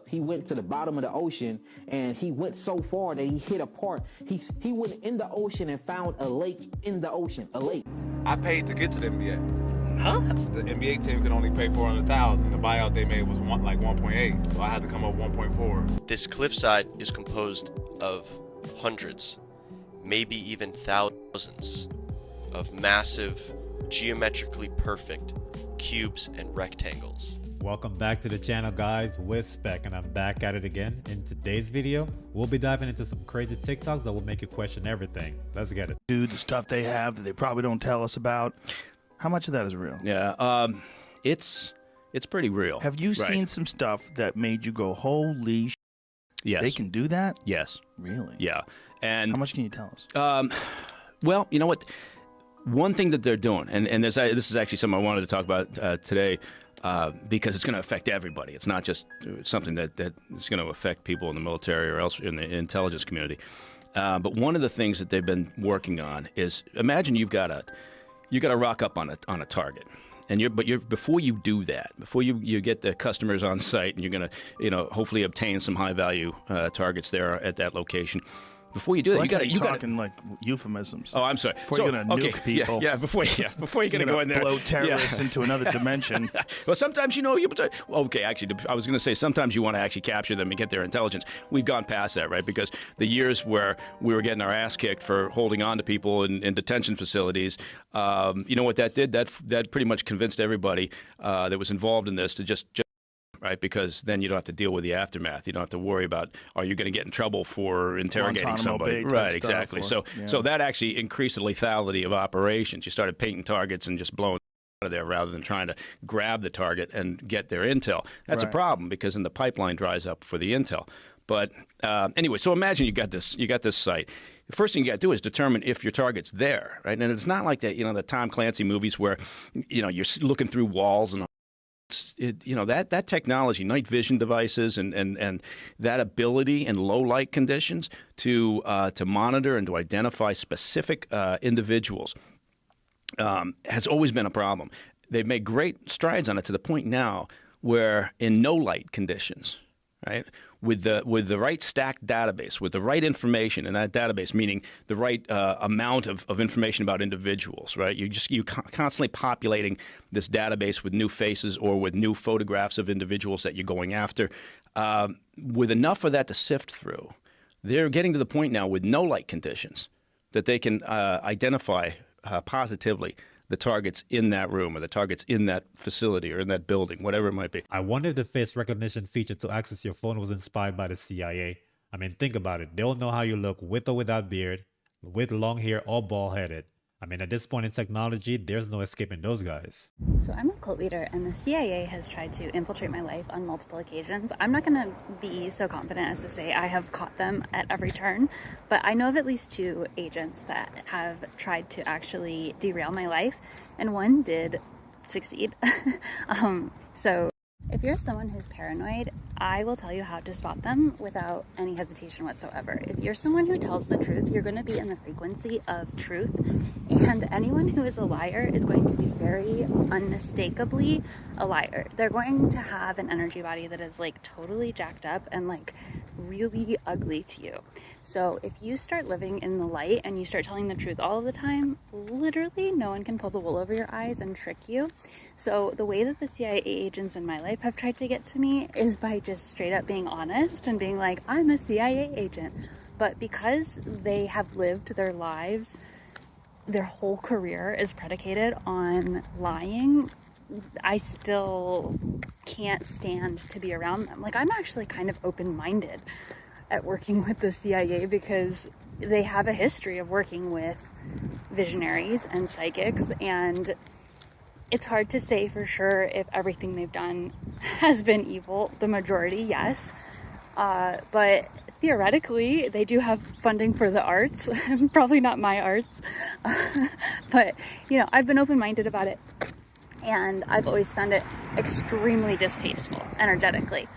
he went to the bottom of the ocean, and he went so far that he hit a part. He went in the ocean and found a lake in the ocean, a lake. I paid to get to the NBA. Huh? The NBA team could only pay $400,000. The buyout they made was like 1.8, so I had to come up 1.4. This cliffside is composed of hundreds, maybe even thousands, of massive, geometrically perfect cubes and rectangles. Welcome back to the channel, guys. WIZSPEK, and I'm back at it again. In today's video, we'll be diving into some crazy TikToks that will make you question everything. Let's get it. Dude, the stuff they have that they probably don't tell us about. How much of that is real? Yeah, it's pretty real. Have you seen some stuff that made you go, holy sh**? Yes. They can do that? Yes. Really? Yeah. And how much can you tell us? Well, you know what? One thing that they're doing, and this is actually something I wanted to talk about today, because it's going to affect everybody. It's not just something that is going to affect people in the military or else in the intelligence community. But one of the things that they've been working on is, imagine you got to rock up on a target, and before you do that, before you get the customers on site, and you're going to hopefully obtain some high value targets there at that location. Before you do that, you got talking like euphemisms. Oh, I'm sorry. Before you're gonna nuke people. Yeah. Before you're gonna go in there, blow terrorists into another dimension. Well, sometimes okay. Actually, I was gonna say sometimes you want to actually capture them and get their intelligence. We've gone past that, right? Because the years where we were getting our ass kicked for holding on to people in detention facilities, you know what that did? That pretty much convinced everybody that was involved in this to just right? Because then you don't have to deal with the aftermath. You don't have to worry about, are you going to get in trouble for interrogating somebody? Right, exactly. So that actually increased the lethality of operations. You started painting targets and just blowing out of there rather than trying to grab the target and get their intel. That's a problem because then the pipeline dries up for the intel. But anyway, so imagine you got this site. The first thing you got to do is determine if your target's there, right? And it's not like that, the Tom Clancy movies where, you're looking through walls and that technology, night vision devices, and that ability in low light conditions to monitor and to identify specific individuals has always been a problem. They've made great strides on it to the point now where in no light conditions, right, with the right stacked database, with the right information in that database, meaning the right amount of information about individuals, right? You constantly populating this database with new faces or with new photographs of individuals that you're going after. With enough of that to sift through, they're getting to the point now with no light conditions that they can identify positively the targets in that room or the targets in that facility or in that building, whatever it might be. I wonder if the face recognition feature to access your phone was inspired by the CIA. I mean, think about it. They'll know how you look with or without beard, with long hair or bald-headed. I mean, at this point in technology, there's no escaping those guys. So I'm a cult leader, and the CIA has tried to infiltrate my life on multiple occasions. I'm not going to be so confident as to say I have caught them at every turn, but I know of at least 2 agents that have tried to actually derail my life, and one did succeed. So if you're someone who's paranoid, I will tell you how to spot them without any hesitation whatsoever. If you're someone who tells the truth, you're going to be in the frequency of truth, and anyone who is a liar is going to be very unmistakably a liar. They're going to have an energy body that is like totally jacked up and like really ugly to you. So if you start living in the light and you start telling the truth all the time, literally no one can pull the wool over your eyes and trick you. So the way that the CIA agents in my life have tried to get to me is by just straight up being honest and being like, I'm a CIA agent. But because they have lived their lives, their whole career is predicated on lying, I still can't stand to be around them. Like, I'm actually kind of open-minded at working with the CIA because they have a history of working with visionaries and psychics, and it's hard to say for sure if everything they've done has been evil. The majority, yes. But theoretically, they do have funding for the arts. Probably not my arts. But, I've been open-minded about it. And I've always found it extremely distasteful, energetically.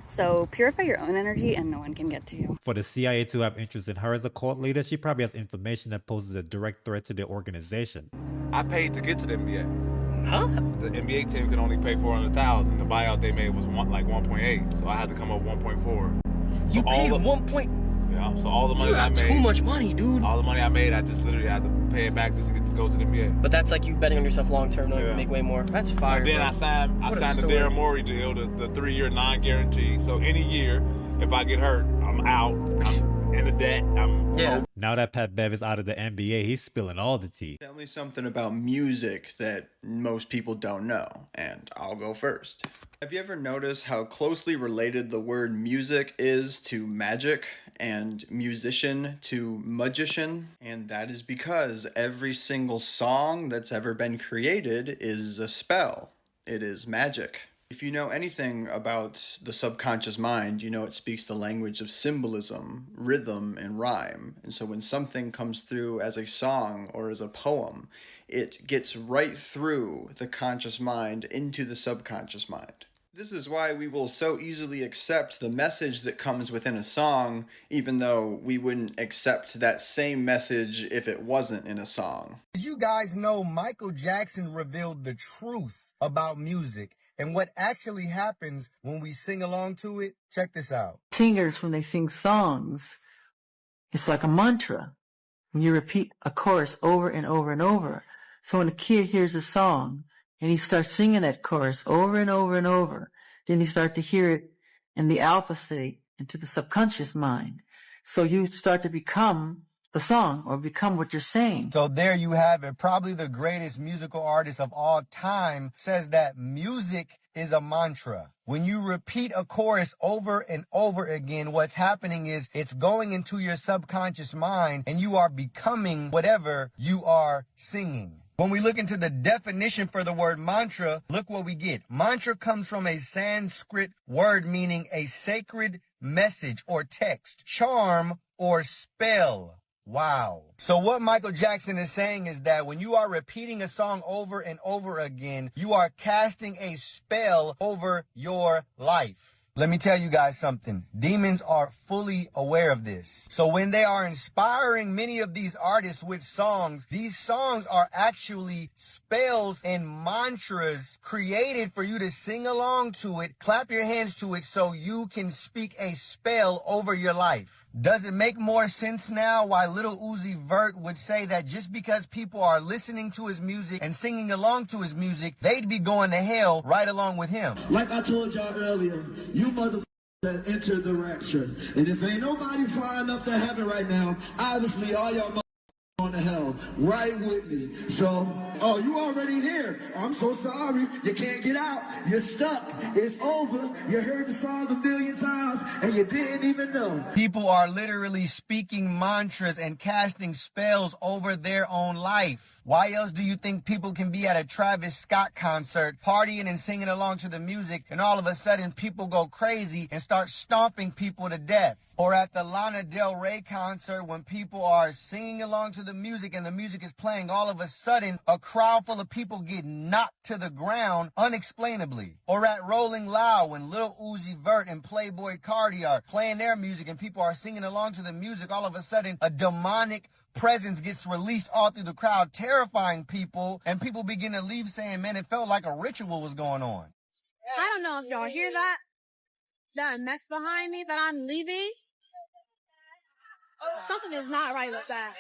So purify your own energy and no one can get to you. For the CIA to have interest in her as a cult leader, she probably has information that poses a direct threat to their organization. I paid to get to the NBA. Huh? The NBA team could only pay $400,000. The buyout they made was like 1.8, so I had to come up 1.4. So You paid 1 point. Yeah, so all the money You I got made. too much money, dude. All the money I made, I just literally had to pay it back just to get to go to the NBA. But that's like you betting on yourself long term, knowing you make way more. That's fire. And then bro. I signed the story. Daryl Morey deal, the 3-year non-guarantee. So any year, if I get hurt, I'm out. I'm in the debt. Now that Pat Bev is out of the NBA, he's spilling all the tea. Tell me something about music that most people don't know, and I'll go first. Have you ever noticed how closely related the word music is to magic and musician to magician? And that is because every single song that's ever been created is a spell. It is magic. If you know anything about the subconscious mind, you know it speaks the language of symbolism, rhythm, and rhyme. And so when something comes through as a song or as a poem, it gets right through the conscious mind into the subconscious mind. This is why we will so easily accept the message that comes within a song, even though we wouldn't accept that same message if it wasn't in a song. Did you guys know Michael Jackson revealed the truth about music and what actually happens when we sing along to it? Check this out. Singers, when they sing songs, it's like a mantra. When you repeat a chorus over and over and over. So when a kid hears a song and he starts singing that chorus over and over and over, then you start to hear it in the alpha state into the subconscious mind. So you start to become the song or become what you're saying. So there you have it. Probably the greatest musical artist of all time says that music is a mantra. When you repeat a chorus over and over again, what's happening is it's going into your subconscious mind and you are becoming whatever you are singing. When we look into the definition for the word mantra, look what we get. Mantra comes from a Sanskrit word meaning a sacred message or text, charm or spell. Wow. So what Michael Jackson is saying is that when you are repeating a song over and over again, you are casting a spell over your life. Let me tell you guys something. Demons are fully aware of this. So when they are inspiring many of these artists with songs, these songs are actually spells and mantras created for you to sing along to it, clap your hands to it so you can speak a spell over your life. Does it make more sense now why Lil Uzi Vert would say that just because people are listening to his music and singing along to his music, they'd be going to hell right along with him? Like I told y'all earlier, you motherfuckers that entered the rapture. And if ain't nobody flying up to heaven right now, obviously all y'all motherfuckers going to hell right with me. So, oh, you already here. I'm so sorry. You can't get out. You're stuck. It's over. You heard the song 1,000,000 times and you didn't even know. People are literally speaking mantras and casting spells over their own life. Why else do you think people can be at a Travis Scott concert, partying and singing along to the music, and all of a sudden people go crazy and start stomping people to death? Or at the Lana Del Rey concert when people are singing along to the music and the music is playing, all of a sudden a crowd full of people get knocked to the ground unexplainably. Or at Rolling Loud when Lil Uzi Vert and Playboy Cardi are playing their music and people are singing along to the music, all of a sudden a demonic presence gets released all through the crowd, terrifying people, and people begin to leave saying, man, it felt like a ritual was going on. I don't know if y'all hear that mess behind me that I'm leaving. Something is not right with that.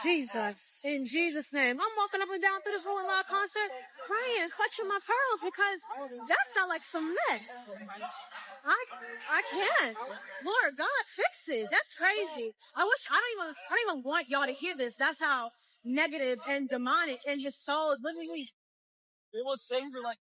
Jesus, in Jesus' name. I'm walking up and down through this Rolling Loud concert, crying, clutching my pearls because that sounds like some mess. I can't. Lord God, fix it. That's crazy. I don't even want y'all to hear this. That's how negative and demonic and his soul is literally.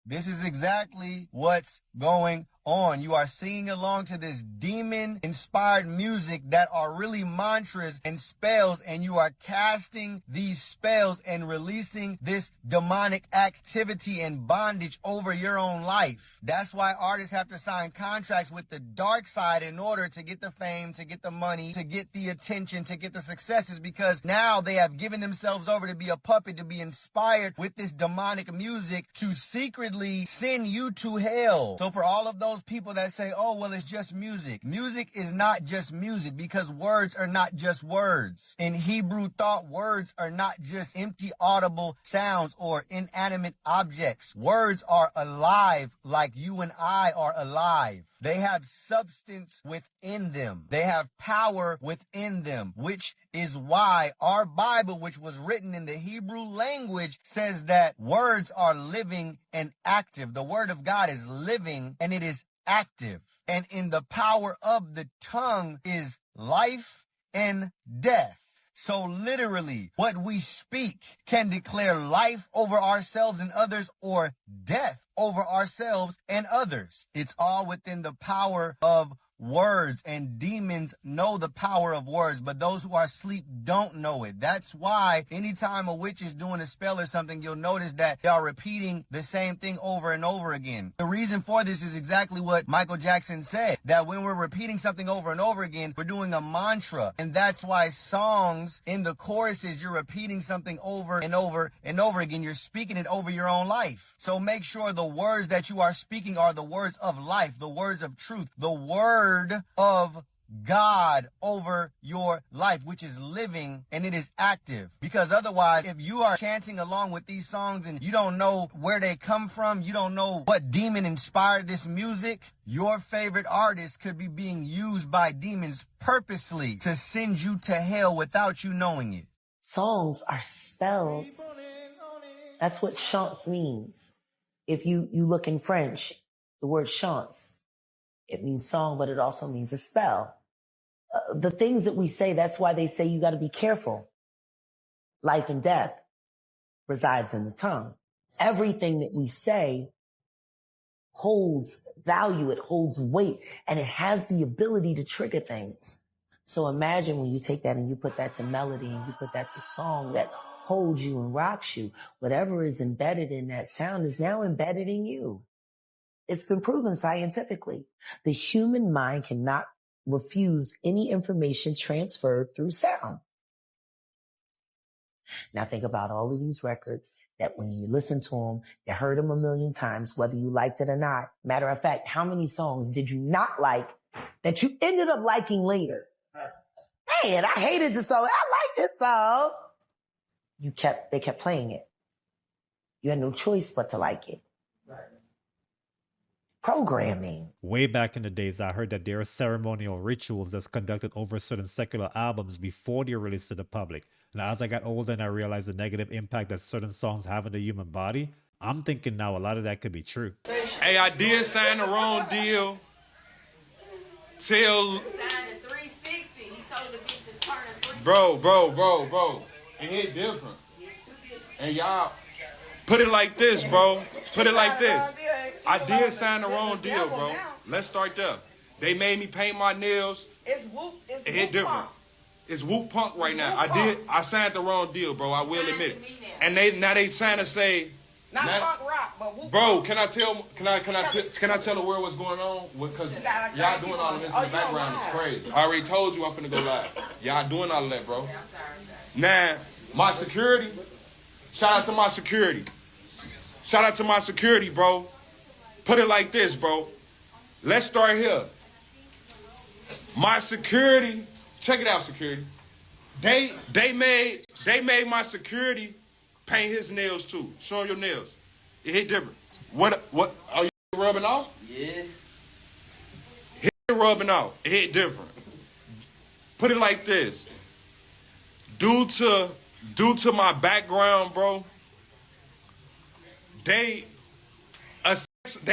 This is exactly what's going on. You are singing along to this demon-inspired music that are really mantras and spells, and you are casting these spells and releasing this demonic activity and bondage over your own life. That's why artists have to sign contracts with the dark side in order to get the fame, to get the money, to get the attention, to get the successes, because now they have given themselves over to be a puppet, to be inspired with this demonic music to secretly send you to hell. So for all of those those people that say, oh, well, it's just music. Music is not just music because words are not just words. In Hebrew thought, words are not just empty audible sounds or inanimate objects. Words are alive like you and I are alive. They have substance within them. They have power within them, which is why our Bible, which was written in the Hebrew language, says that words are living and active. The word of God is living and it is active. And in the power of the tongue is life and death. So literally, what we speak can declare life over ourselves and others or death over ourselves and others. It's all within the power of words, and demons know the power of words, but those who are asleep don't know it. That's why anytime a witch is doing a spell or something, you'll notice that they are repeating the same thing over and over again. The reason for this is exactly what Michael Jackson said, that when we're repeating something over and over again, we're doing a mantra. And that's why songs in the choruses, you're repeating something over and over and over again. You're speaking it over your own life. So make sure the words that you are speaking are the words of life, the words of truth, the word of God over your life, which is living and it is active. Because otherwise, if you are chanting along with these songs and you don't know where they come from, you don't know what demon inspired this music, your favorite artist could be being used by demons purposely to send you to hell without you knowing it. Songs are spells. That's what chants means. If you look in French, the word chants, it means song, but it also means a spell. The things that we say, that's why they say you got to be careful. Life and death resides in the tongue. Everything that we say holds value, it holds weight, and it has the ability to trigger things. So imagine when you take that and you put that to melody and you put that to song that holds you and rocks you. Whatever is embedded in that sound is now embedded in you. It's been proven scientifically. The human mind cannot refuse any information transferred through sound. Now think about all of these records that when you listen to them, you heard them a million times, whether you liked it or not. Matter of fact, how many songs did you not like that you ended up liking later? Man, I hated this song. I like this song. They kept playing it. You had no choice but to like it. Programming. Way back in the days, I heard that there are ceremonial rituals that's conducted over certain secular albums before they're released to the public. Now, as I got older and I realized the negative impact that certain songs have on the human body, I'm thinking now a lot of that could be true. Hey, I did sign the wrong deal. Till... Bro. It hit different. And y'all... Put it like this, bro. Put it like this. I did sign the wrong deal, bro. Let's start there. They made me paint my nails. It's whoop. It's it hit different. Punk. It's whoop punk right now. I signed the wrong deal, bro. I will admit it. And they trying to say. Not punk rock, but whoop. Bro, can I tell the world what's going on? Because y'all doing all of this in the background is crazy. I already told you I'm finna go live. Y'all doing all of that, bro. Now, my security. Shout out to my security. Shout out to my security, bro. Put it like this, bro. Let's start here. My security, check it out, security. They made my security paint his nails too. Show him your nails. It hit different. What are you rubbing off? Yeah. Hit rubbing off. It hit different. Put it like this. Due to my background, bro, they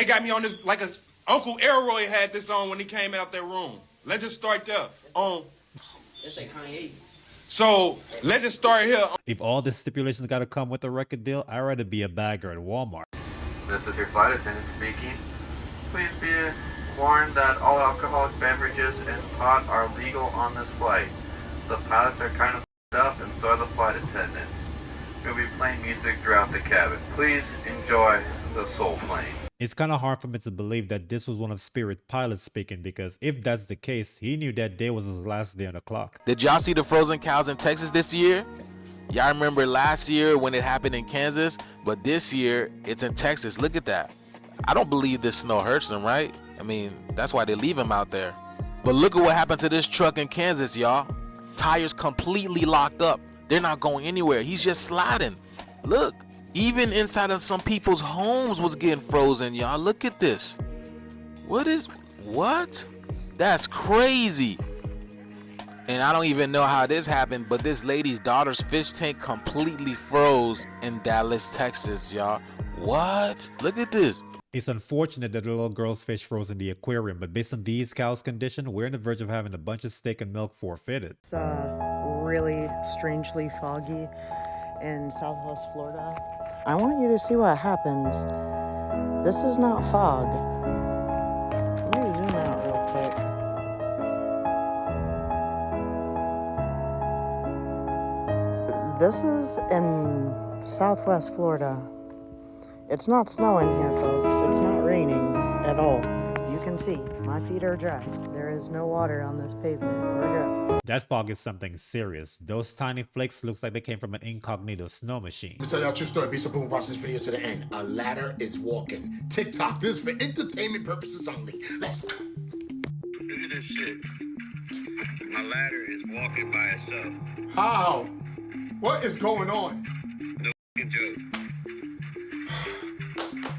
got me on this like Uncle Elroy had this on when he came out that room. Let's just start there. It's like Kanye. So let's just start here. If all the stipulations got to come with a record deal, I'd rather be a bagger at Walmart. This is your flight attendant speaking. Please be warned that all alcoholic beverages and pot are legal on this flight. The pilots are kind of up and so are the flight attendants. We'll be playing music throughout the cabin. Please enjoy the soul plane. It's kind of hard for me to believe that this was one of Spirit's pilots speaking, because if that's the case, he knew that day was his last day on the clock. Did y'all see the frozen cows in Texas this year? Y'all remember last year when it happened in Kansas, but this year it's in Texas. Look at that. I don't believe this snow hurts them, right? I mean, that's why they leave him out there. But look at what happened to this truck in Kansas, y'all. Tires completely locked up. They're not going anywhere. He's just sliding. Look, even inside of some people's homes was getting frozen, y'all. Look at this. What? That's crazy. And I don't even know how this happened, but this lady's daughter's fish tank completely froze in Dallas, Texas, y'all. What? Look at this. It's unfortunate that the little girl's fish froze in the aquarium, but based on these cows' condition, we're on the verge of having a bunch of steak and milk forfeited. It's really strangely foggy in Southwest Florida. I want you to see what happens. This is not fog. Let me zoom out real quick. This is in Southwest Florida. It's not snowing here, folks. It's not raining at all. You can see my feet are dry. There is no water on this pavement or grass. That fog is something serious. Those tiny flakes looks like they came from an incognito snow machine. Let me tell y'all a true story. Be so boom, watch this video to the end. A ladder is walking. TikTok. This is for entertainment purposes only. Let's go. Look at this shit. My ladder is walking by itself. How? What is going on? No fucking joke.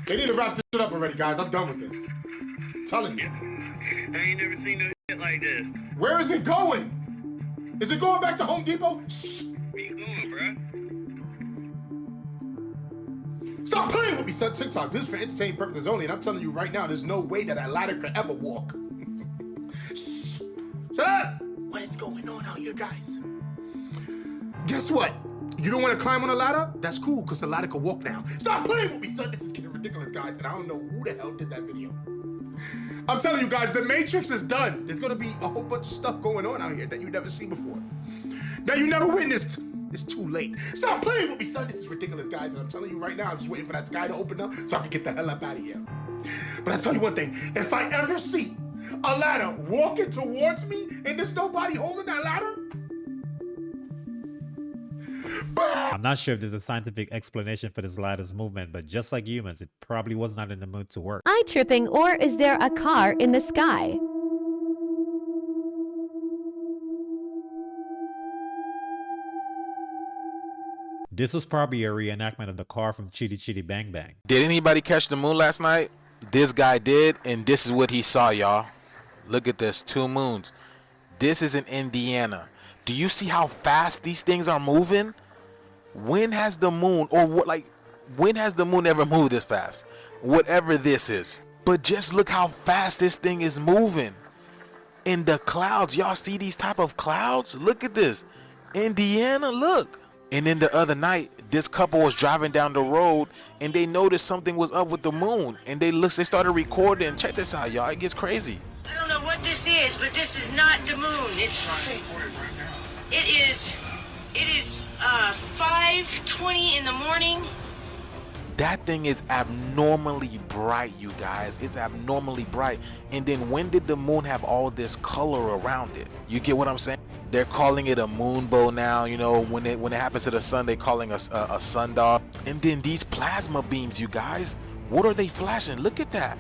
They need to wrap this shit up already, guys. I'm done with this. I'm telling you. I ain't never seen no shit like this. Where is it going? Is it going back to Home Depot? Shh. Where you going, bruh? Stop playing with me, son. TikTok. This is for entertainment purposes only, and I'm telling you right now, there's no way that ladder could ever walk. Shh. Shut up. What is going on out here, guys? Guess what? You don't want to climb on a ladder? That's cool, because the ladder can walk now. Stop playing with me, son. This is getting ridiculous, guys, and I don't know who the hell did that video. I'm telling you guys, the Matrix is done. There's going to be a whole bunch of stuff going on out here that you've never seen before. That you never witnessed. It's too late. Stop playing with me, son. This is ridiculous, guys, and I'm telling you right now, I'm just waiting for that sky to open up so I can get the hell up out of here. But I tell you one thing, if I ever see a ladder walking towards me and there's nobody holding that ladder, I'm not sure if there's a scientific explanation for this ladder's movement, but just like humans, it probably was not in the mood to work. Eye tripping, or is there a car in the sky? This was probably a reenactment of the car from Chitty Chitty Bang Bang. Did anybody catch the moon last night? This guy did, and this is what he saw, y'all. Look at this, 2 moons. This is in Indiana. Do you see how fast these things are moving? When has the moon, or what, like, when has the moon ever moved this fast? Whatever this is. But just look how fast this thing is moving. In the clouds, y'all see these type of clouds? Look at this. Indiana, look. And then the other night, this couple was driving down the road and they noticed something was up with the moon. And they started recording. Check this out, y'all. It gets crazy. I don't know what this is, but this is not the moon. It is 5:20 in the morning. That thing is abnormally bright, you guys. It's abnormally bright. And then when did the moon have all this color around it? You get what I'm saying? They're calling it a moonbow now. You know, when it happens to the sun, they're calling us a sundial. And then these plasma beams, you guys, what are they flashing? Look at that.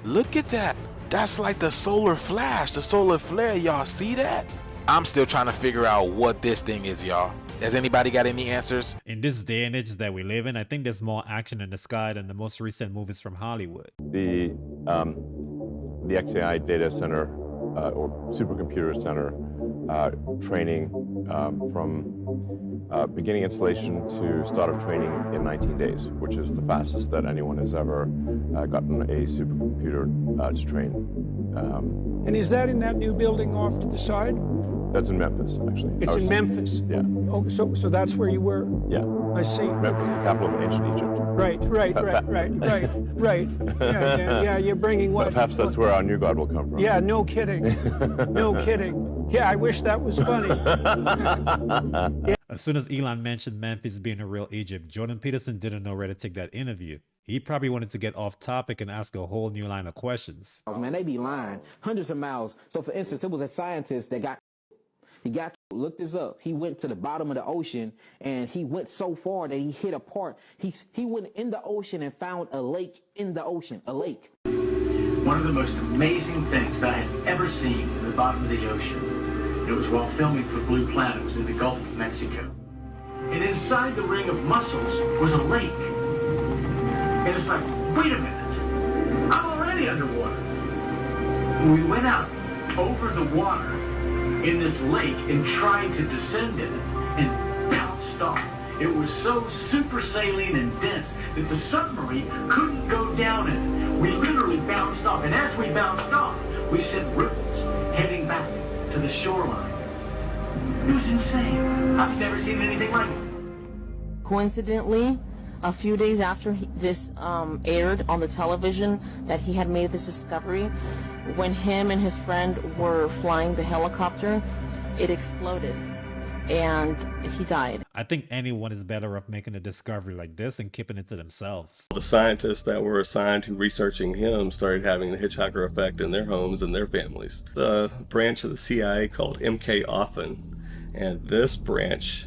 Look at that. That's like the solar flash, the solar flare. Y'all see that? I'm still trying to figure out what this thing is, y'all. Has anybody got any answers? In this day and age that we live in, I think there's more action in the sky than the most recent movies from Hollywood. The XAI data center or supercomputer center training from beginning installation to start of training in 19 days, which is the fastest that anyone has ever gotten a supercomputer to train. And is that in that new building off to the side? That's in Memphis, actually. It's in Memphis? Yeah. Oh, so that's where you were? Yeah. I see. Memphis, the capital of ancient Egypt. Right. Yeah, you're bringing what? Perhaps that's where our new God will come from. Yeah, no kidding. No kidding. Yeah, I wish that was funny. Yeah. As soon as Elon mentioned Memphis being a real Egypt, Jordan Peterson didn't know where to take that interview. He probably wanted to get off topic and ask a whole new line of questions. Man, they be lying hundreds of miles. So for instance, it was a scientist that looked this up. He went to the bottom of the ocean and he went so far that he hit a part. He went in the ocean and found a lake in the ocean, a lake. one of the most amazing things that I had ever seen in the bottom of the ocean. It was while filming for Blue Planet. It was in the Gulf of Mexico. And inside the ring of mussels was a lake. And it's like, wait a minute, I'm already underwater. And we went out over the water in this lake and tried to descend in it and bounced off. It was so super saline and dense that the submarine couldn't go down in it. We literally bounced off, and as we bounced off, we sent ripples heading back to the shoreline. It was insane. I've never seen anything like it. Coincidentally, a few days after this aired on the television that he had made this discovery, when him and his friend were flying the helicopter, it exploded and he died. I think anyone is better off making a discovery like this and keeping it to themselves. The scientists that were assigned to researching him started having the hitchhiker effect in their homes and their families. The branch of the CIA called MK Offen, and this branch,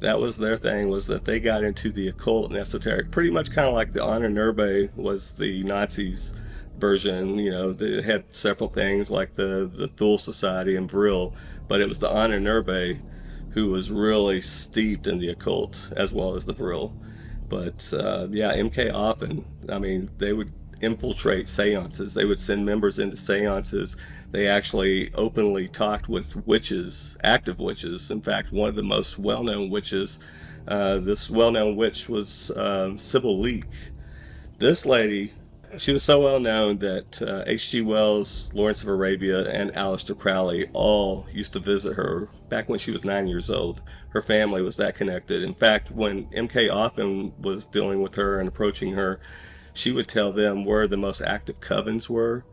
that was their thing, was that they got into the occult and esoteric, pretty much kind of like the Ahnenerbe was the Nazis' version. You know, they had several things like the Thule Society and Vril, but it was the Ahnenerbe who was really steeped in the occult as well as the Vril. But yeah, MK Offen, I mean, they would infiltrate seances. They would send members into seances. They actually openly talked with witches, active witches. In fact, one of the most well-known witches, this well-known witch was Sybil Leek. This lady, she was so well known that H.G. Wells, Lawrence of Arabia, and Aleister Crowley all used to visit her back when she was 9 years old. Her family was that connected. In fact, when MK Offen was dealing with her and approaching her, she would tell them where the most active covens were,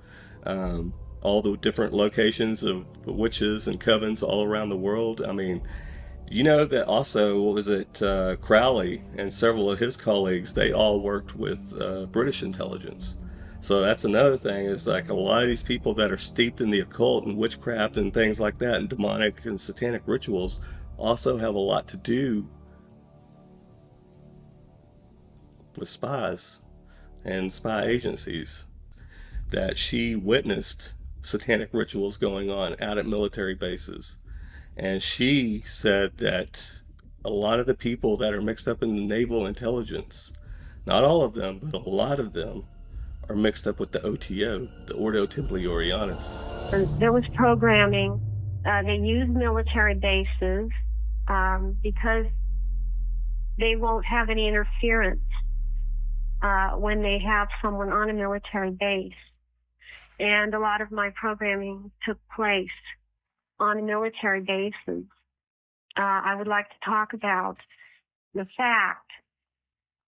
all the different locations of witches and covens all around the world. I mean, you know that also, what was it, Crowley and several of his colleagues, they all worked with British intelligence. So that's another thing, is like a lot of these people that are steeped in the occult and witchcraft and things like that, and demonic and satanic rituals, also have a lot to do with spies and spy agencies. That she witnessed satanic rituals going on out at military bases. And she said that a lot of the people that are mixed up in the naval intelligence, not all of them, but a lot of them, are mixed up with the OTO, the Ordo Templi Orientis. There was programming. They use military bases because they won't have any interference when they have someone on a military base. And a lot of my programming took place on military bases. I would like to talk about the fact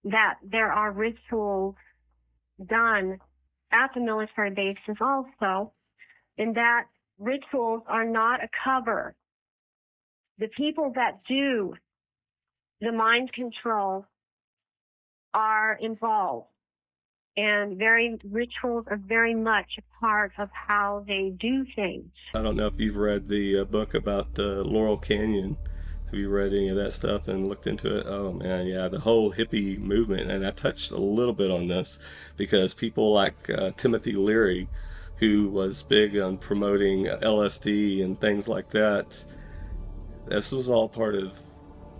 that there are rituals done at the military bases also, and that rituals are not a cover. The people that do the mind control are involved, and rituals are very much a part of how they do things. I don't know if you've read the book about Laurel Canyon. Have you read any of that stuff and looked into it? Oh man, yeah, the whole hippie movement. And I touched a little bit on this because people like Timothy Leary, who was big on promoting LSD and things like that, this was all part of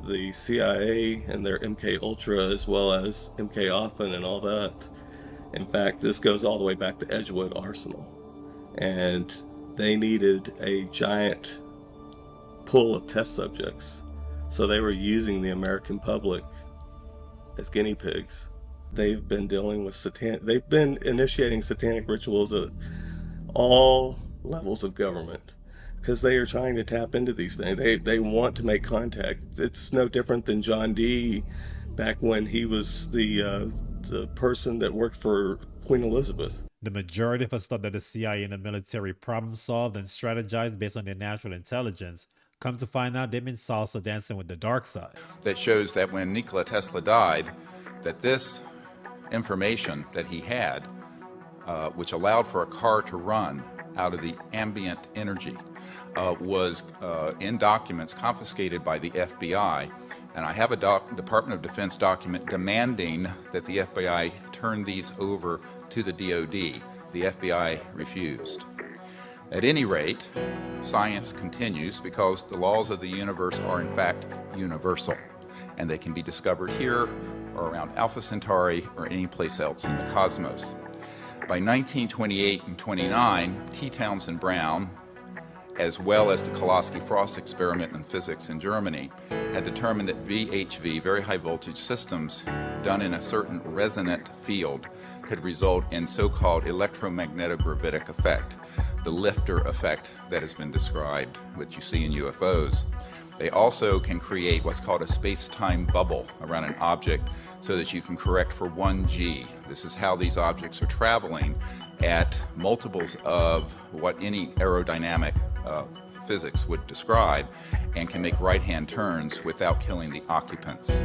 the CIA and their MK Ultra, as well as MK Offen and all that. In fact, this goes all the way back to Edgewood Arsenal. And they needed a giant pool of test subjects. So they were using the American public as guinea pigs. They've been dealing with they've been initiating satanic rituals at all levels of government, because they are trying to tap into these things. They want to make contact. It's no different than John Dee back when he was the person that worked for Queen Elizabeth. The majority of us thought that the CIA and the military problem solved and strategized based on their natural intelligence. Come to find out, they've been salsa dancing with the dark side. That shows that when Nikola Tesla died, that this information that he had, which allowed for a car to run out of the ambient energy, was in documents confiscated by the FBI. And I have a Department of Defense document demanding that the FBI turn these over to the DOD. The FBI refused. At any rate, science continues because the laws of the universe are in fact universal, and they can be discovered here or around Alpha Centauri or any place else in the cosmos. By 1928 and 29, T. Townsend Brown, as well as the Koloski-Frost experiment in physics in Germany, had determined that VHV, very high voltage systems, done in a certain resonant field could result in so-called electromagnetic-gravitic effect, the lifter effect that has been described, which you see in UFOs. They also can create what's called a space-time bubble around an object so that you can correct for 1G. This is how these objects are traveling at multiples of what any aerodynamic physics would describe, and can make right-hand turns without killing the occupants.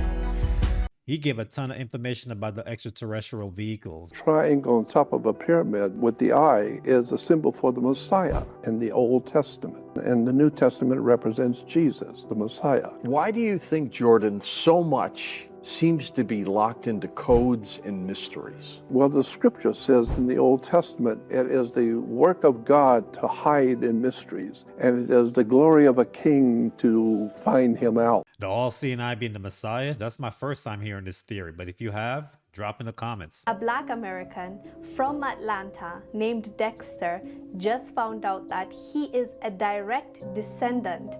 He gave a ton of information about the extraterrestrial vehicles. Triangle on top of a pyramid with the eye is a symbol for the Messiah in the Old Testament. And the New Testament represents Jesus, the Messiah. Why do you think, Jordan, so much seems to be locked into codes and mysteries? Well, the scripture says in the Old Testament, it is the work of God to hide in mysteries, and it is the glory of a king to find him out. The all-seeing eye being the Messiah? That's my first time hearing this theory, but if you have, drop in the comments. A Black American from Atlanta named Dexter just found out that he is a direct descendant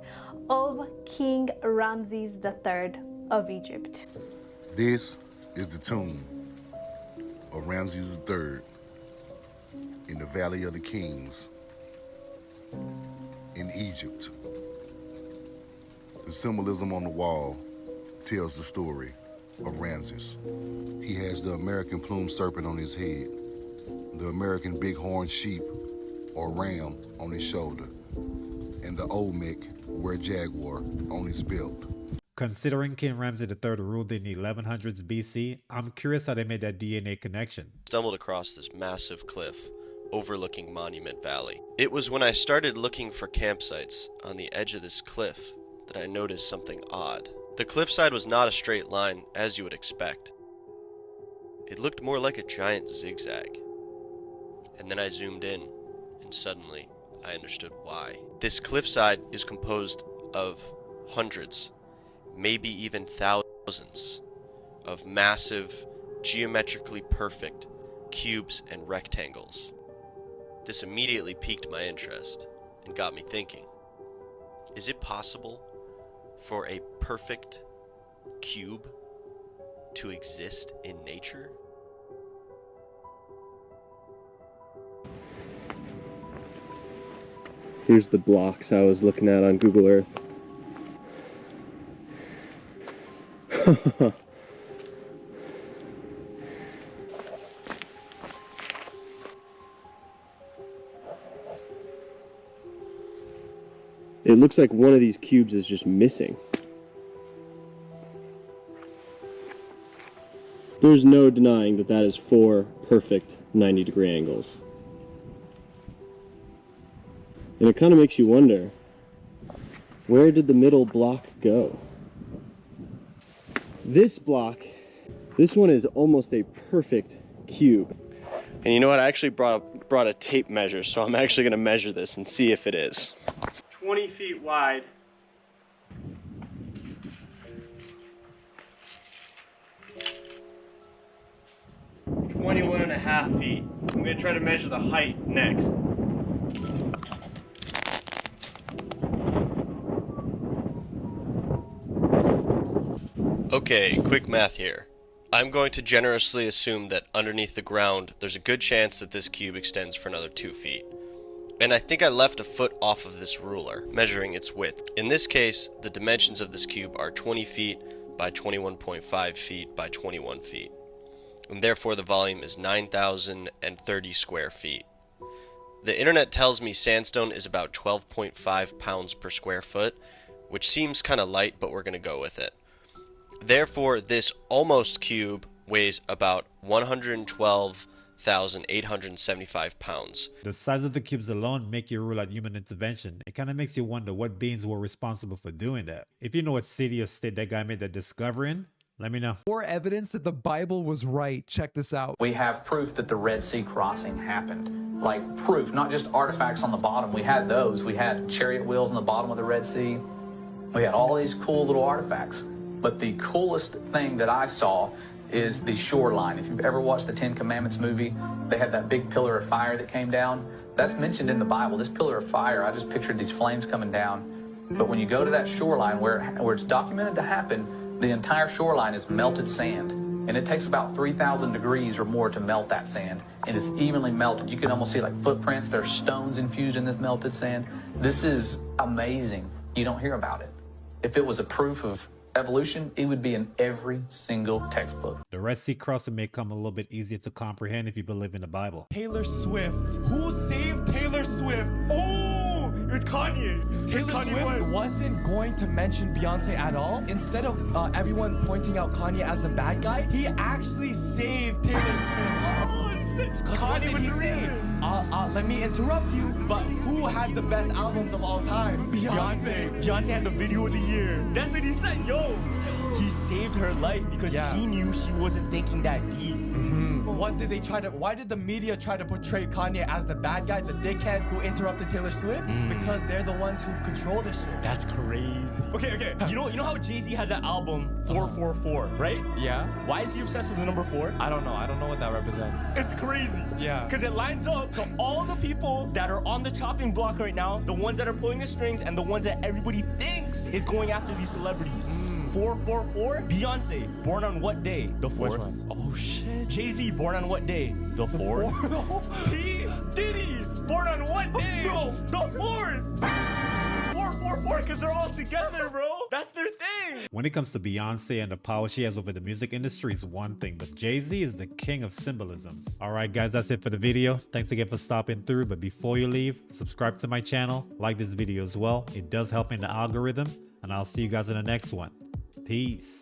of King Ramses III of Egypt. This is the tomb of Ramses III in the Valley of the Kings in Egypt. The symbolism on the wall tells the story of Ramses. He has the American plumed serpent on his head, the American bighorn sheep or ram on his shoulder, and the Olmec were jaguar on his belt. Considering King Ramses III ruled in the 1100s BC, I'm curious how they made that DNA connection. Stumbled across this massive cliff overlooking Monument Valley. It was when I started looking for campsites on the edge of this cliff that I noticed something odd. The cliffside was not a straight line as you would expect. It looked more like a giant zigzag. And then I zoomed in, and suddenly I understood why. This cliffside is composed of hundreds, maybe even thousands, of massive, geometrically perfect cubes and rectangles. This immediately piqued my interest and got me thinking, is it possible for a perfect cube to exist in nature? Here's the blocks I was looking at on Google Earth. It looks like one of these cubes is just missing. There's no denying that that is 4 perfect 90-degree angles. And it kind of makes you wonder, where did the middle block go? This block, this one is almost a perfect cube. And you know what? I actually brought a tape measure, so I'm actually going to measure this and see if it is. 20 feet wide. .5 feet. I'm going to try to measure the height next. Okay, quick math here. I'm going to generously assume that underneath the ground, there's a good chance that this cube extends for another 2 feet. And I think I left a foot off of this ruler, measuring its width. In this case, the dimensions of this cube are 20 feet by 21.5 feet by 21 feet. And therefore the volume is 9,030 square feet. The internet tells me sandstone is about 12.5 pounds per square foot, which seems kind of light, but we're going to go with it. Therefore, this almost cube weighs about 112,875 pounds. The size of the cubes alone make you rule out human intervention. It kind of makes you wonder what beings were responsible for doing that. If you know what city or state that guy made that discovery in, Let me know. More evidence that the Bible was right. Check this out. We have proof that the Red Sea crossing happened. Like proof, not just artifacts on the bottom. We had those. We had chariot wheels on the bottom of the Red Sea. We had all these cool little artifacts. But the coolest thing that I saw is the shoreline. If you've ever watched the Ten Commandments movie, they had that big pillar of fire that came down. That's mentioned in the Bible. This pillar of fire, I just pictured these flames coming down. But when you go to that shoreline where it's documented to happen, the entire shoreline is melted sand, and it takes about 3,000 degrees or more to melt that sand, and it's evenly melted. You can almost see like footprints. There's stones infused in this melted sand. This is amazing. You don't hear about it. If it was a proof of evolution, it would be in every single textbook. The Red Sea crossing may come a little bit easier to comprehend if you believe in the Bible. Taylor Swift. Who saved Taylor Swift? Oh, it was Kanye. Taylor Swift wasn't going to mention Beyonce at all. Instead of everyone pointing out Kanye as the bad guy, he actually saved Taylor Swift. Oh, Kanye was the reason. Let me interrupt you, but who had the best albums of all time? Beyonce. Beyonce had the video of the year. That's what he said, yo. He saved her life because he knew she wasn't thinking that deep. What did they try to? Why did the media try to portray Kanye as the bad guy, the dickhead who interrupted Taylor Swift? Because they're the ones who control this shit. That's crazy. Okay. You know how Jay-Z had that album 444, right? Yeah. Why is he obsessed with the number 4? I don't know. I don't know what that represents. It's crazy. Yeah. Because it lines up to all the people that are on the chopping block right now, the ones that are pulling the strings, and the ones that everybody thinks is going after these celebrities. 444. Beyonce, born on what day? The 4th. Oh shit. Jay-Z, born on what day? The 4th. P. Diddy, born on what day? The 4th. 444, because they're all together, bro. That's their thing. When it comes to Beyonce and the power she has over the music industry is one thing, but Jay-Z is the king of symbolisms. All right, guys, that's it for the video. Thanks again for stopping through, but before you leave, subscribe to my channel, like this video as well. It does help in the algorithm, and I'll see you guys in the next one. Peace.